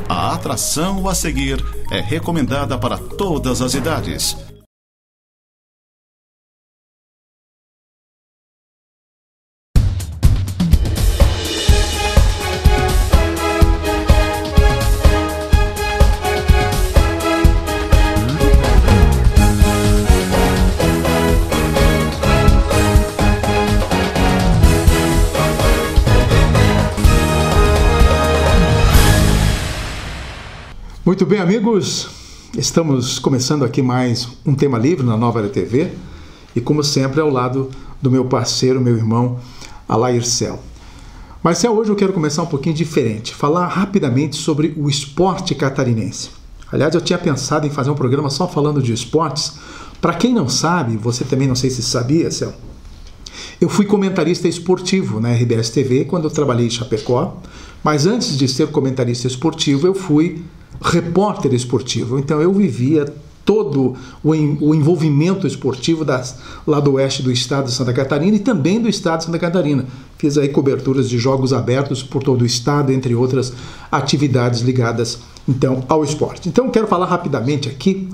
A atração a seguir é recomendada para todas as idades. Muito bem, amigos, estamos começando aqui mais um Tema Livre na Nova TV e, como sempre, ao lado do meu parceiro, meu irmão, Alaircel. Marcel, hoje eu quero começar um pouquinho diferente, falar rapidamente sobre o esporte catarinense. Aliás, eu tinha pensado em fazer um programa só falando de esportes. Para quem não sabe, você também não sei se sabia, Cel, eu fui comentarista esportivo na RBS TV quando eu trabalhei em Chapecó, mas antes de ser comentarista esportivo, eu fui repórter esportivo. Então eu vivia todo o envolvimento esportivo lá do oeste do estado de Santa Catarina e também do estado de Santa Catarina. Fiz aí coberturas de jogos abertos por todo o estado, entre outras atividades ligadas então ao esporte. Então eu quero falar rapidamente aqui,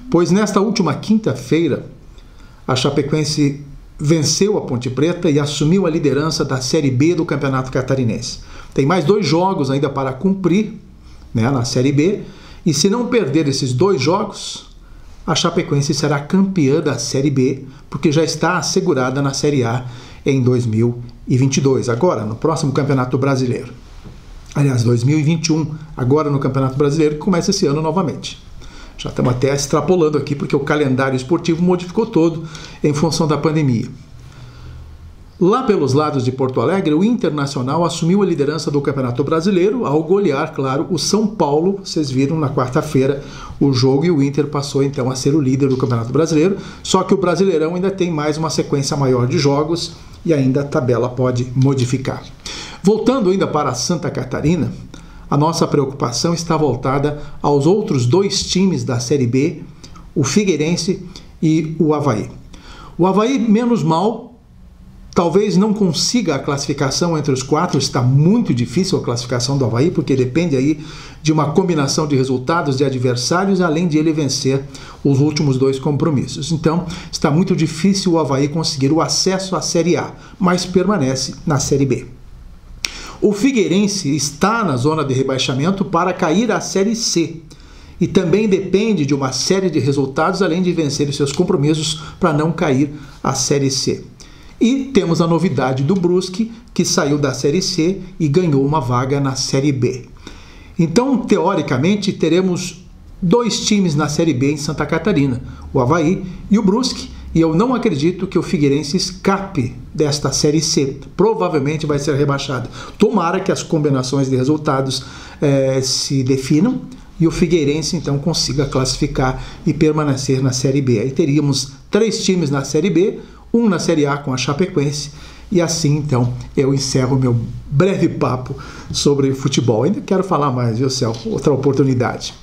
pois nesta última quinta-feira a Chapecoense venceu a Ponte Preta e assumiu a liderança da Série B do Campeonato Catarinense. Tem mais 2 jogos ainda para cumprir, né, na Série B, e se não perder esses 2 jogos, a Chapecoense será campeã da Série B, porque já está assegurada na Série A em 2022, agora no próximo Campeonato Brasileiro. Aliás, 2021, agora no Campeonato Brasileiro, que começa esse ano novamente. Já estamos até extrapolando aqui, porque o calendário esportivo modificou todo em função da pandemia. Lá pelos lados de Porto Alegre, o Internacional assumiu a liderança do Campeonato Brasileiro ao golear, claro, o São Paulo. Vocês viram na quarta-feira o jogo e o Inter passou então a ser o líder do Campeonato Brasileiro, só que o Brasileirão ainda tem mais uma sequência maior de jogos e ainda a tabela pode modificar. Voltando ainda para Santa Catarina, a nossa preocupação está voltada aos outros 2 times da Série B, o Figueirense e o Avaí. O Avaí, menos mal, talvez não consiga a classificação entre os 4, está muito difícil a classificação do Avaí, porque depende aí de uma combinação de resultados de adversários, além de ele vencer os últimos 2 compromissos. Então, está muito difícil o Avaí conseguir o acesso à Série A, mas permanece na Série B. O Figueirense está na zona de rebaixamento para cair à Série C, e também depende de uma série de resultados, além de vencer os seus compromissos para não cair à Série C. E temos a novidade do Brusque, que saiu da Série C e ganhou uma vaga na Série B. Então, teoricamente, teremos 2 times na Série B em Santa Catarina, o Avaí e o Brusque, e eu não acredito que o Figueirense escape desta Série C. Provavelmente vai ser rebaixado. Tomara que as combinações de resultados se definam e o Figueirense, então, consiga classificar e permanecer na Série B. Aí teríamos 3 times na Série B, 1 na Série A com a Chapecoense, e assim, então, eu encerro meu breve papo sobre futebol. Ainda quero falar mais, viu, Céu? Outra oportunidade.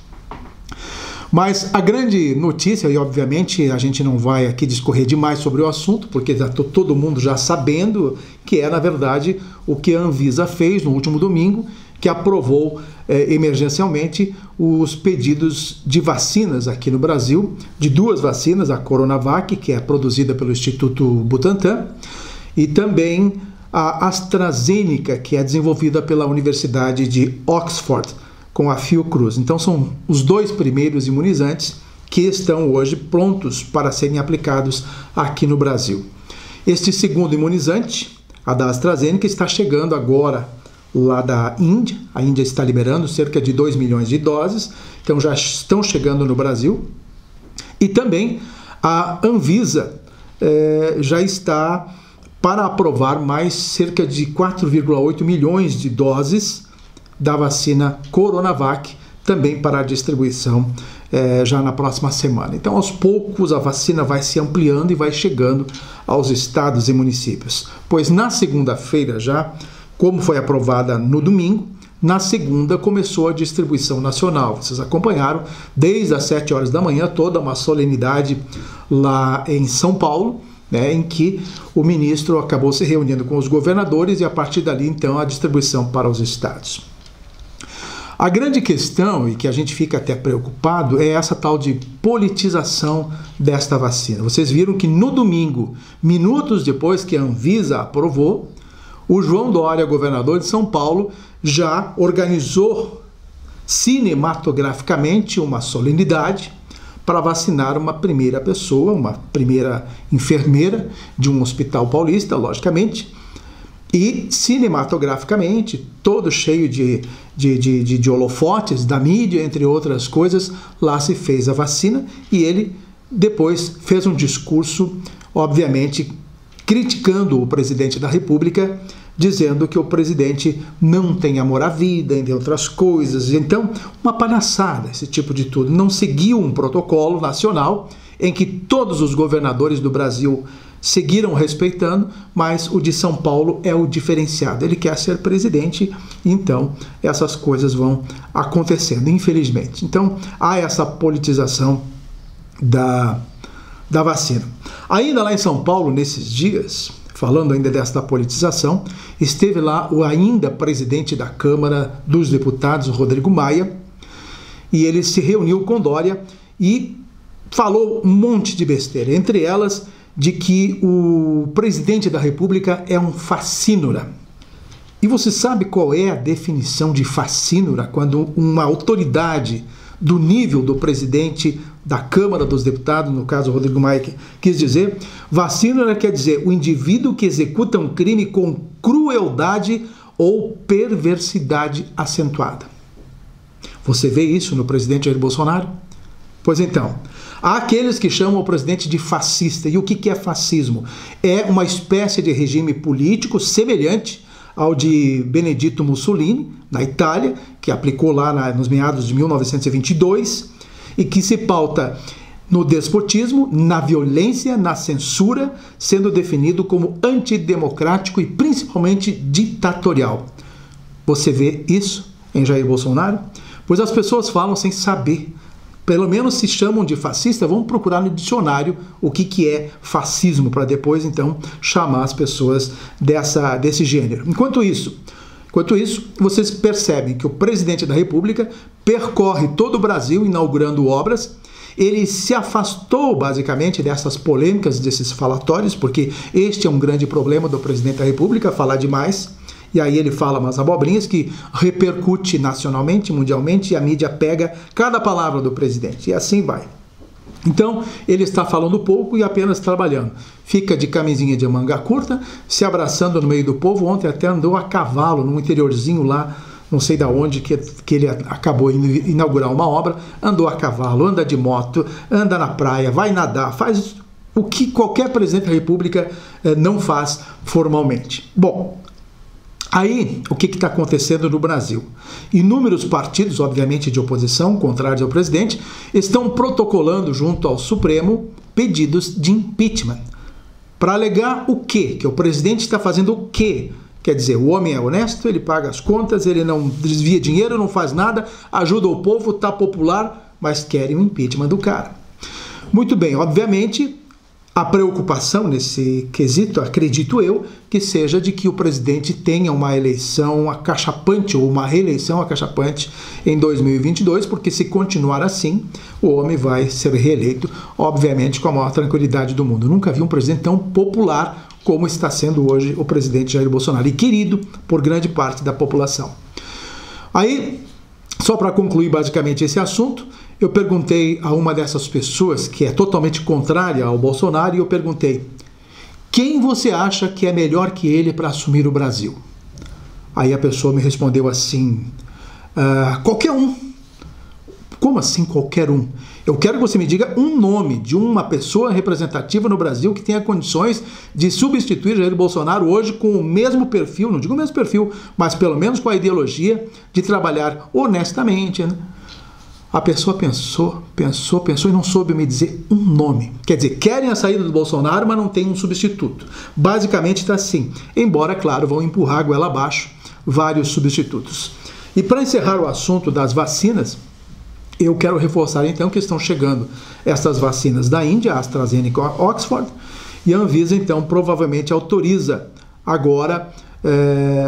Mas a grande notícia, e obviamente a gente não vai aqui discorrer demais sobre o assunto, porque já todo mundo já sabendo, que é, na verdade, o que a Anvisa fez no último domingo, que aprovou emergencialmente os pedidos de vacinas aqui no Brasil, de 2 vacinas, a Coronavac, que é produzida pelo Instituto Butantan, e também a AstraZeneca, que é desenvolvida pela Universidade de Oxford, com a Fiocruz. Então são os 2 primeiros imunizantes que estão hoje prontos para serem aplicados aqui no Brasil. Este segundo imunizante, a da AstraZeneca, está chegando agora lá da Índia. A Índia está liberando cerca de 2 milhões de doses, então já estão chegando no Brasil. E também a Anvisa já está para aprovar mais cerca de 4,8 milhões de doses da vacina Coronavac, também para a distribuição já na próxima semana. Então, aos poucos, a vacina vai se ampliando e vai chegando aos estados e municípios. Pois na segunda-feira já, como foi aprovada no domingo, na segunda começou a distribuição nacional. Vocês acompanharam desde as 7 horas da manhã toda uma solenidade lá em São Paulo, em que o ministro acabou se reunindo com os governadores e a partir dali, então, a distribuição para os estados. A grande questão, e que a gente fica até preocupado, é essa tal de politização desta vacina. Vocês viram que no domingo, minutos depois que a Anvisa aprovou, o João Dória, governador de São Paulo, já organizou cinematograficamente uma solenidade para vacinar uma primeira pessoa, uma primeira enfermeira de um hospital paulista, logicamente, e cinematograficamente, todo cheio de holofotes da mídia, entre outras coisas, lá se fez a vacina e ele depois fez um discurso, obviamente, criticando o presidente da República, dizendo que o presidente não tem amor à vida, entre outras coisas. Então, uma palhaçada esse tipo de tudo. Não seguiu um protocolo nacional em que todos os governadores do Brasil seguiram respeitando, mas o de São Paulo é o diferenciado. Ele quer ser presidente, então essas coisas vão acontecendo, infelizmente. Então, há essa politização da vacina. Ainda lá em São Paulo, nesses dias, falando ainda desta politização, esteve lá o ainda presidente da Câmara dos Deputados, Rodrigo Maia, e ele se reuniu com Dória e falou um monte de besteira, entre elas de que o presidente da República é um facínora. E você sabe qual é a definição de facínora quando uma autoridade do nível do presidente da Câmara dos Deputados, no caso Rodrigo Maia, quis dizer? Facínora quer dizer o indivíduo que executa um crime com crueldade ou perversidade acentuada. Você vê isso no presidente Jair Bolsonaro? Pois então, há aqueles que chamam o presidente de fascista. E o que é fascismo? É uma espécie de regime político semelhante ao de Benedetto Mussolini, na Itália, que aplicou lá nos meados de 1922, e que se pauta no despotismo, na violência, na censura, sendo definido como antidemocrático e principalmente ditatorial. Você vê isso em Jair Bolsonaro? Pois as pessoas falam sem saber. Pelo menos se chamam de fascista, vamos procurar no dicionário o que é fascismo, para depois, então, chamar as pessoas desse gênero. Enquanto isso, vocês percebem que o presidente da República percorre todo o Brasil inaugurando obras. Ele se afastou, basicamente, dessas polêmicas, desses falatórios, porque este é um grande problema do presidente da República, falar demais. E aí ele fala umas abobrinhas que repercute nacionalmente, mundialmente, e a mídia pega cada palavra do presidente. E assim vai. Então, ele está falando pouco e apenas trabalhando. Fica de camisinha de manga curta, se abraçando no meio do povo. Ontem até andou a cavalo, num interiorzinho lá, não sei de onde, que ele acabou indo inaugurar uma obra. Andou a cavalo, anda de moto, anda na praia, vai nadar, faz o que qualquer presidente da República não faz formalmente. Bom, aí, o que está acontecendo no Brasil? Inúmeros partidos, obviamente, de oposição, contrários ao presidente, estão protocolando junto ao Supremo pedidos de impeachment. Para alegar o quê? Que o presidente está fazendo o quê? Quer dizer, o homem é honesto, ele paga as contas, ele não desvia dinheiro, não faz nada, ajuda o povo, está popular, mas querem o impeachment do cara. Muito bem, obviamente, a preocupação nesse quesito, acredito eu, que seja de que o presidente tenha uma eleição acachapante ou uma reeleição acachapante em 2022, porque se continuar assim, o homem vai ser reeleito, obviamente, com a maior tranquilidade do mundo. Nunca vi um presidente tão popular como está sendo hoje o presidente Jair Bolsonaro, e querido por grande parte da população. Aí, só para concluir basicamente esse assunto, eu perguntei a uma dessas pessoas que é totalmente contrária ao Bolsonaro, e eu perguntei: quem você acha que é melhor que ele para assumir o Brasil? Aí a pessoa me respondeu assim: qualquer um. Como assim qualquer um? Eu quero que você me diga um nome de uma pessoa representativa no Brasil que tenha condições de substituir Jair Bolsonaro hoje com o mesmo perfil, não digo o mesmo perfil, mas pelo menos com a ideologia de trabalhar honestamente, né? A pessoa pensou e não soube me dizer um nome. Quer dizer, querem a saída do Bolsonaro, mas não tem um substituto. Basicamente está assim. Embora, claro, vão empurrar a goela abaixo vários substitutos. E para encerrar o assunto das vacinas, eu quero reforçar então que estão chegando essas vacinas da Índia, a AstraZeneca e Oxford, e a Anvisa então provavelmente autoriza agora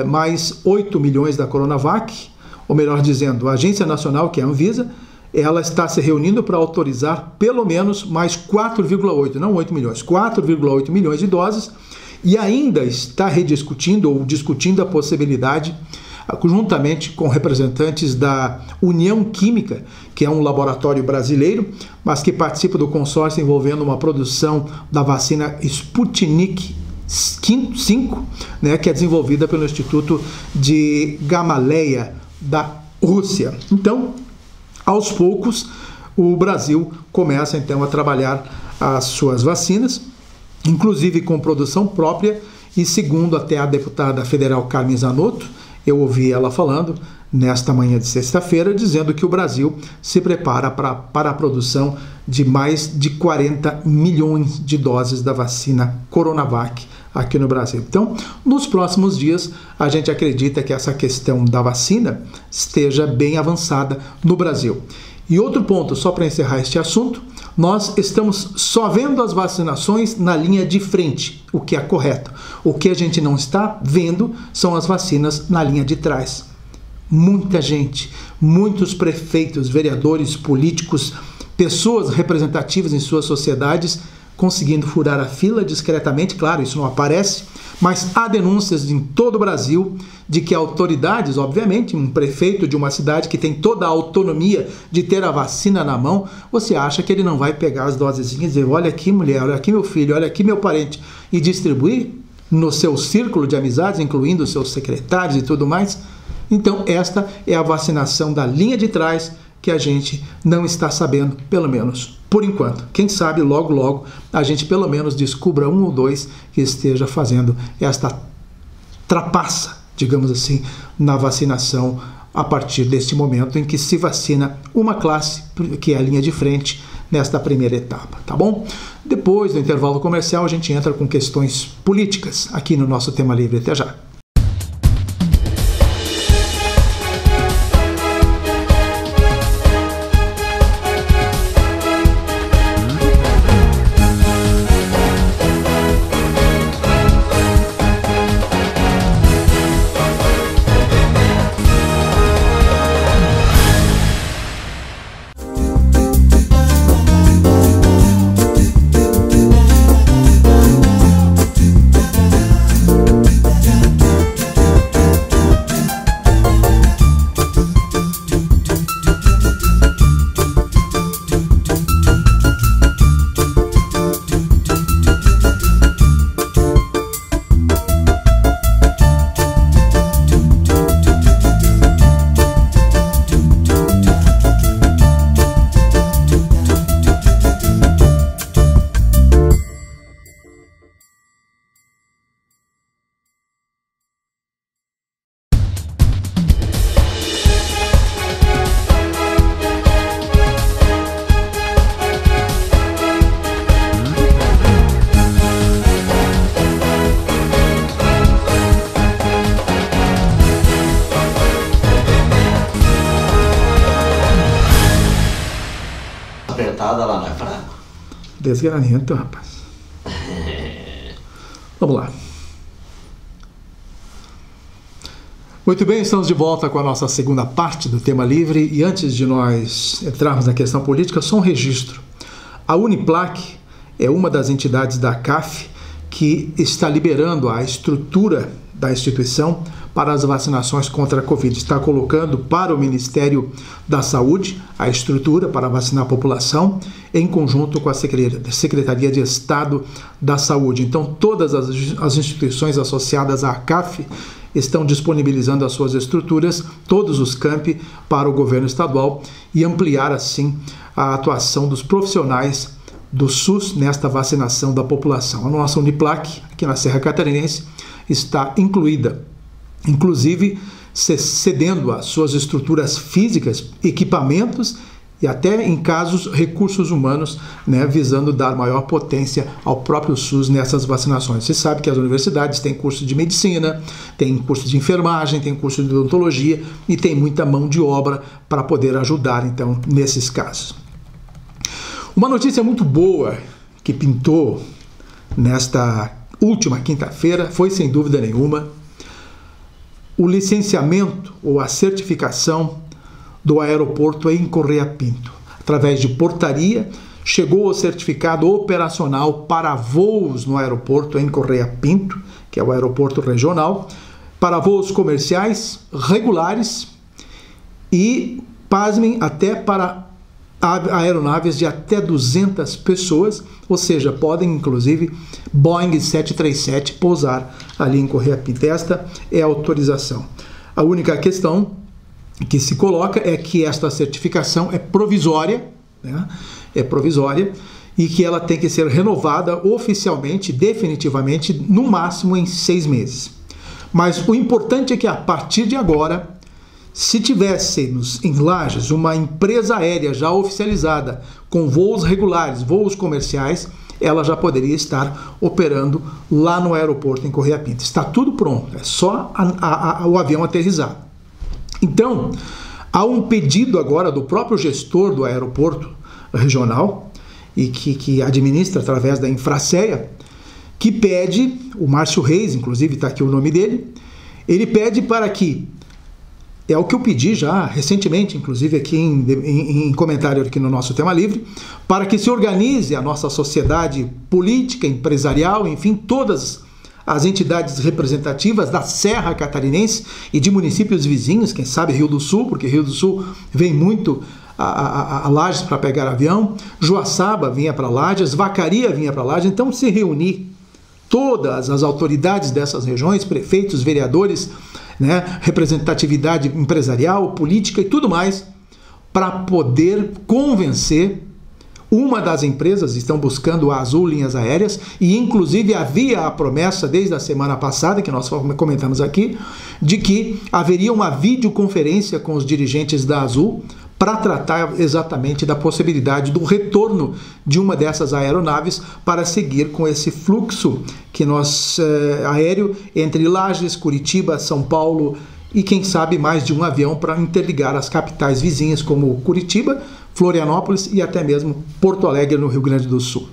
mais 8 milhões da Coronavac, ou melhor dizendo, a Agência Nacional, que é a Anvisa, ela está se reunindo para autorizar pelo menos mais 4,8, não 8 milhões, 4,8 milhões de doses, e ainda está rediscutindo ou discutindo a possibilidade, juntamente com representantes da União Química, que é um laboratório brasileiro, mas que participa do consórcio envolvendo uma produção da vacina Sputnik V, né, que é desenvolvida pelo Instituto de Gamaleya da Rússia. Então, aos poucos, o Brasil começa então a trabalhar as suas vacinas, inclusive com produção própria, e segundo até a deputada federal Carmen Zanotto, eu ouvi ela falando nesta manhã de sexta-feira, dizendo que o Brasil se prepara para a produção de mais de 40 milhões de doses da vacina Coronavac aqui no Brasil. Então, nos próximos dias, a gente acredita que essa questão da vacina esteja bem avançada no Brasil. E outro ponto, só para encerrar este assunto, nós estamos só vendo as vacinações na linha de frente, o que é correto. O que a gente não está vendo são as vacinas na linha de trás. Muita gente, muitos prefeitos, vereadores, políticos, pessoas representativas em suas sociedades conseguindo furar a fila discretamente, claro, isso não aparece, mas há denúncias em todo o Brasil de que autoridades, obviamente, um prefeito de uma cidade que tem toda a autonomia de ter a vacina na mão, você acha que ele não vai pegar as dosezinhas e dizer, olha aqui mulher, olha aqui meu filho, olha aqui meu parente, e distribuir no seu círculo de amizades, incluindo os seus secretários e tudo mais? Então esta é a vacinação da linha de trás que a gente não está sabendo, pelo menos por enquanto. Quem sabe logo logo a gente pelo menos descubra um ou dois que esteja fazendo esta trapaça, digamos assim, na vacinação a partir deste momento em que se vacina uma classe, que é a linha de frente, nesta primeira etapa, tá bom? Depois do intervalo comercial a gente entra com questões políticas aqui no nosso Tema Livre. Até já. Apertada lá não é fraco. Desgranento, rapaz. Vamos lá. Muito bem, estamos de volta com a nossa segunda parte do Tema Livre. E antes de nós entrarmos na questão política, só um registro. A Uniplac é uma das entidades da CAF que está liberando a estrutura da instituição para as vacinações contra a Covid. Está colocando para o Ministério da Saúde a estrutura para vacinar a população em conjunto com a Secretaria de Estado da Saúde. Então, todas as instituições associadas à CAF estão disponibilizando as suas estruturas, todos os campi, para o governo estadual e ampliar, assim, a atuação dos profissionais do SUS nesta vacinação da população. A nossa Uniplac, aqui na Serra Catarinense, está incluída, inclusive cedendo as suas estruturas físicas, equipamentos e até, em casos, recursos humanos, né, visando dar maior potência ao próprio SUS nessas vacinações. Você sabe que as universidades têm curso de medicina, têm curso de enfermagem, têm curso de odontologia e tem muita mão de obra para poder ajudar, então, nesses casos. Uma notícia muito boa que pintou nesta última quinta-feira foi, sem dúvida nenhuma, o licenciamento ou a certificação do aeroporto em Correia Pinto. Através de portaria, chegou o certificado operacional para voos no aeroporto em Correia Pinto, que é o aeroporto regional, para voos comerciais regulares e, pasmem, até para aeronaves de até 200 pessoas, ou seja, podem inclusive Boeing 737 pousar ali em Correia Pinto. Esta é a autorização. A única questão que se coloca é que esta certificação é provisória, né? É provisória e que ela tem que ser renovada oficialmente, definitivamente, no máximo em 6 meses. Mas o importante é que a partir de agora, se tivéssemos em Lages uma empresa aérea já oficializada com voos regulares, voos comerciais, ela já poderia estar operando lá no aeroporto em Correia Pinto. Está tudo pronto, é só o avião aterrissar. Então, há um pedido agora do próprio gestor do aeroporto regional e que administra através da Infracea, que pede, o Márcio Reis, inclusive está aqui o nome dele, ele pede para que, é o que eu pedi já recentemente, inclusive aqui em comentário aqui no nosso Tema Livre, para que se organize a nossa sociedade política, empresarial, enfim, todas as entidades representativas da Serra Catarinense e de municípios vizinhos, quem sabe Rio do Sul, porque Rio do Sul vem muito a Lages para pegar avião, Joaçaba vinha para Lages, Vacaria vinha para Lages, então se reunir todas as autoridades dessas regiões, prefeitos, vereadores, né, representatividade empresarial, política e tudo mais, para poder convencer uma das empresas, estão buscando a Azul Linhas Aéreas, e inclusive havia a promessa desde a semana passada, que nós comentamos aqui, de que haveria uma videoconferência com os dirigentes da Azul para tratar exatamente da possibilidade do retorno de uma dessas aeronaves para seguir com esse fluxo que aéreo entre Lages, Curitiba, São Paulo e quem sabe mais de um avião para interligar as capitais vizinhas como Curitiba, Florianópolis e até mesmo Porto Alegre no Rio Grande do Sul.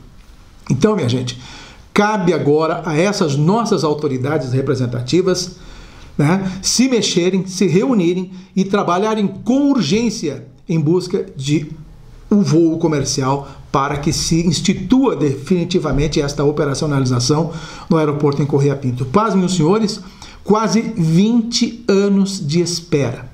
Então, minha gente, cabe agora a essas nossas autoridades representativas, né, se mexerem, se reunirem e trabalharem com urgência em busca de um voo comercial para que se institua definitivamente esta operacionalização no aeroporto em Correia Pinto. Pasmem os senhores, quase 20 anos de espera.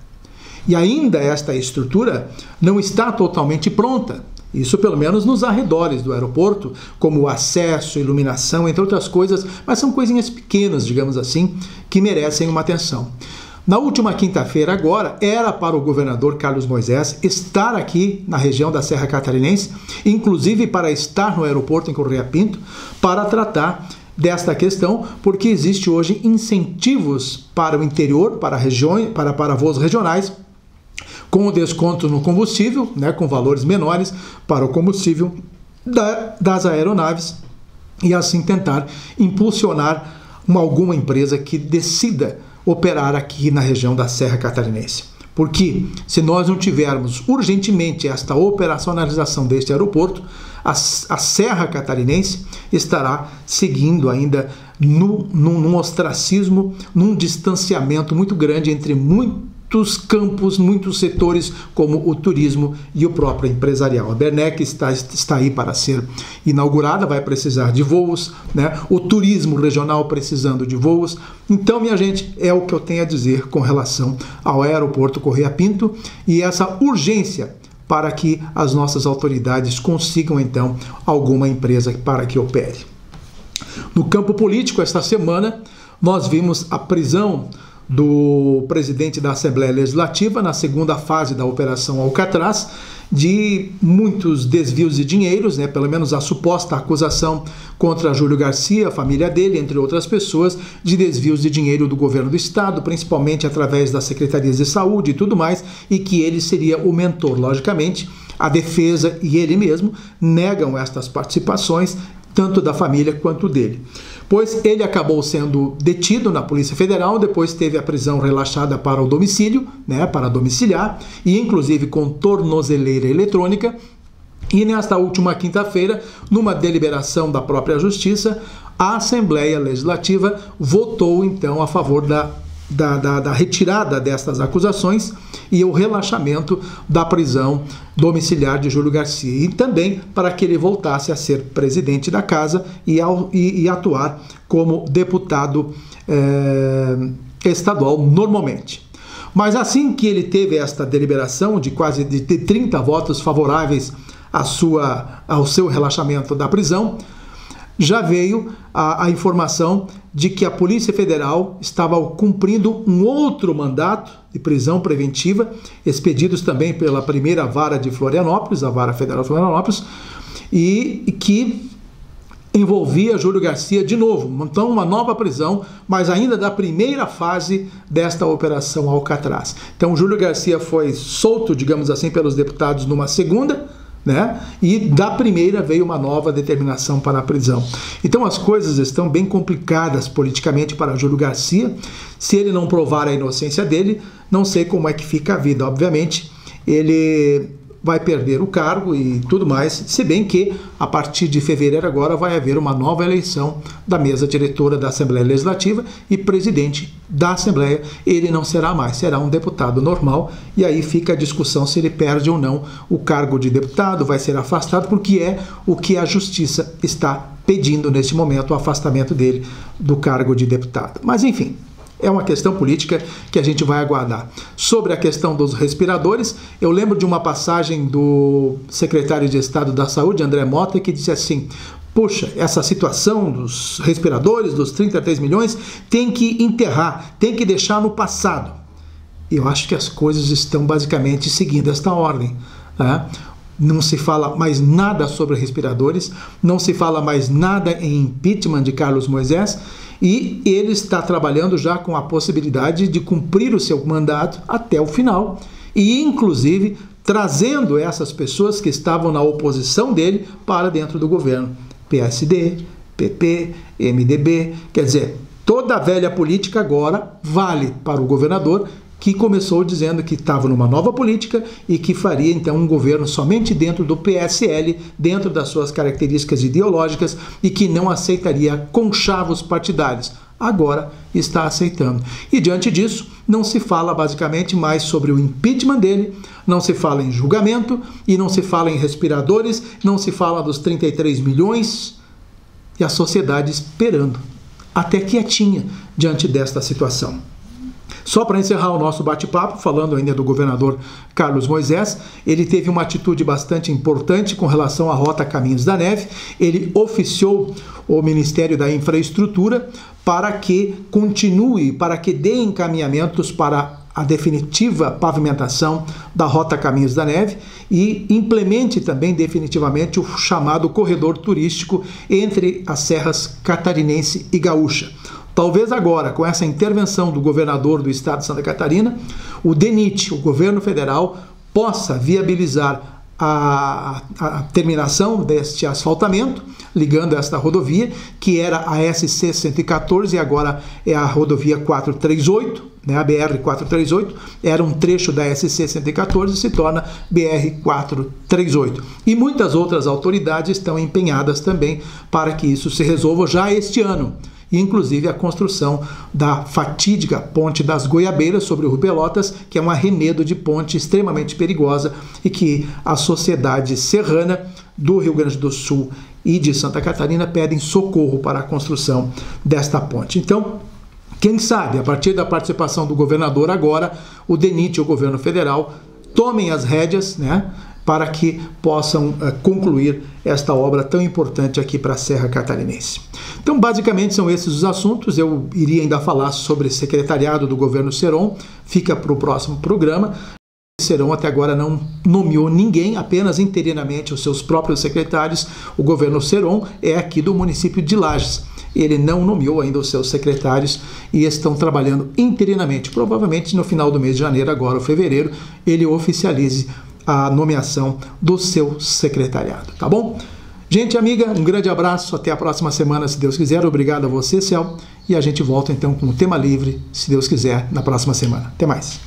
E ainda esta estrutura não está totalmente pronta. Isso pelo menos nos arredores do aeroporto, como o acesso, iluminação, entre outras coisas, mas são coisinhas pequenas, digamos assim, que merecem uma atenção. Na última quinta-feira agora, era para o governador Carlos Moisés estar aqui na região da Serra Catarinense, inclusive para estar no aeroporto em Correia Pinto, para tratar desta questão, porque existe hoje incentivos para o interior, para regiões, para voos regionais, com o desconto no combustível, né, com valores menores para o combustível das aeronaves, e assim tentar impulsionar alguma empresa que decida operar aqui na região da Serra Catarinense. Porque se nós não tivermos urgentemente esta operacionalização deste aeroporto, a Serra Catarinense estará seguindo ainda num ostracismo, num distanciamento muito grande entre muitos campos, muitos setores, como o turismo e o próprio empresarial. A Bernec está aí para ser inaugurada, vai precisar de voos, né? O turismo regional precisando de voos. Então, minha gente, é o que eu tenho a dizer com relação ao aeroporto Correia Pinto e essa urgência para que as nossas autoridades consigam, então, alguma empresa para que opere. No campo político, esta semana, nós vimos a prisão do presidente da Assembleia Legislativa na segunda fase da Operação Alcatraz, de muitos desvios de dinheiros, né, pelo menos a suposta acusação contra Júlio Garcia, a família dele, entre outras pessoas, de desvios de dinheiro do governo do estado, principalmente através das secretarias de saúde e tudo mais, e que ele seria o mentor. Logicamente, a defesa e ele mesmo negam estas participações, tanto da família quanto dele. Pois ele acabou sendo detido na Polícia Federal, depois teve a prisão relaxada para o domicílio, né, para domiciliar, e inclusive com tornozeleira eletrônica. E nesta última quinta-feira, numa deliberação da própria Justiça, a Assembleia Legislativa votou então a favor da da retirada destas acusações e o relaxamento da prisão domiciliar de Júlio Garcia, e também para que ele voltasse a ser presidente da casa e atuar como deputado estadual normalmente. Mas assim que ele teve esta deliberação de quase de 30 votos favoráveis ao seu relaxamento da prisão, já veio a informação de que a Polícia Federal estava cumprindo um outro mandato de prisão preventiva, expedidos também pela primeira vara de Florianópolis, a Vara Federal de Florianópolis, e que envolvia Júlio Garcia de novo. Então, uma nova prisão, mas ainda da primeira fase desta Operação Alcatraz. Então, Júlio Garcia foi solto, digamos assim, pelos deputados numa segunda, né? E da primeira veio uma nova determinação para a prisão. Então as coisas estão bem complicadas politicamente para Júlio Garcia. Se ele não provar a inocência dele, não sei como é que fica a vida. Obviamente ele vai perder o cargo e tudo mais, se bem que a partir de fevereiro agora vai haver uma nova eleição da mesa diretora da Assembleia Legislativa e presidente da Assembleia. Ele não será mais, será um deputado normal, e aí fica a discussão se ele perde ou não o cargo de deputado, vai ser afastado, porque é o que a Justiça está pedindo neste momento, o afastamento dele do cargo de deputado. Mas enfim, é uma questão política que a gente vai aguardar. Sobre a questão dos respiradores, eu lembro de uma passagem do secretário de Estado da Saúde, André Mota, que disse assim: puxa, essa situação dos respiradores, dos 33 milhões, tem que enterrar, tem que deixar no passado. Eu acho que as coisas estão basicamente seguindo esta ordem, né? Não se fala mais nada sobre respiradores, não se fala mais nada em impeachment de Carlos Moisés, e ele está trabalhando já com a possibilidade de cumprir o seu mandato até o final, e inclusive trazendo essas pessoas que estavam na oposição dele para dentro do governo. PSD, PP, MDB, quer dizer, toda a velha política agora vale para o governador, que começou dizendo que estava numa nova política e que faria então um governo somente dentro do PSL, dentro das suas características ideológicas, e que não aceitaria conchavos partidários. Agora está aceitando. E diante disso, não se fala basicamente mais sobre o impeachment dele, não se fala em julgamento, e não se fala em respiradores, não se fala dos 33 milhões, e a sociedade esperando, até quietinha, diante desta situação. Só para encerrar o nosso bate-papo, falando ainda do governador Carlos Moisés, ele teve uma atitude bastante importante com relação à Rota Caminhos da Neve. Ele oficiou o Ministério da Infraestrutura para que continue, para que dê encaminhamentos para a definitiva pavimentação da Rota Caminhos da Neve e implemente também definitivamente o chamado corredor turístico entre as serras catarinense e gaúcha. Talvez agora, com essa intervenção do governador do estado de Santa Catarina, o DENIT, o governo federal, possa viabilizar a terminação deste asfaltamento, ligando esta rodovia, que era a SC 114 e agora é a rodovia 438, né, a BR 438, era um trecho da SC 114 e se torna BR 438. E muitas outras autoridades estão empenhadas também para que isso se resolva já este ano. E inclusive a construção da fatídica Ponte das Goiabeiras sobre o Rio Pelotas, que é um arremedo de ponte extremamente perigosa e que a sociedade serrana do Rio Grande do Sul e de Santa Catarina pedem socorro para a construção desta ponte. Então, quem sabe, a partir da participação do governador agora, o DENIT e o governo federal tomem as rédeas, né, para que possam concluir esta obra tão importante aqui para a Serra Catarinense. Então, basicamente, são esses os assuntos. Eu iria ainda falar sobre o secretariado do governo Seron, fica para o próximo programa. O Seron até agora não nomeou ninguém, apenas interinamente os seus próprios secretários. O governo Seron é aqui do município de Lages. Ele não nomeou ainda os seus secretários e estão trabalhando interinamente. Provavelmente no final do mês de janeiro, agora ou fevereiro, ele oficialize a nomeação do seu secretariado, tá bom? Gente amiga, um grande abraço, até a próxima semana, se Deus quiser. Obrigado a você, Céu, e a gente volta então com o tema livre, se Deus quiser, na próxima semana. Até mais.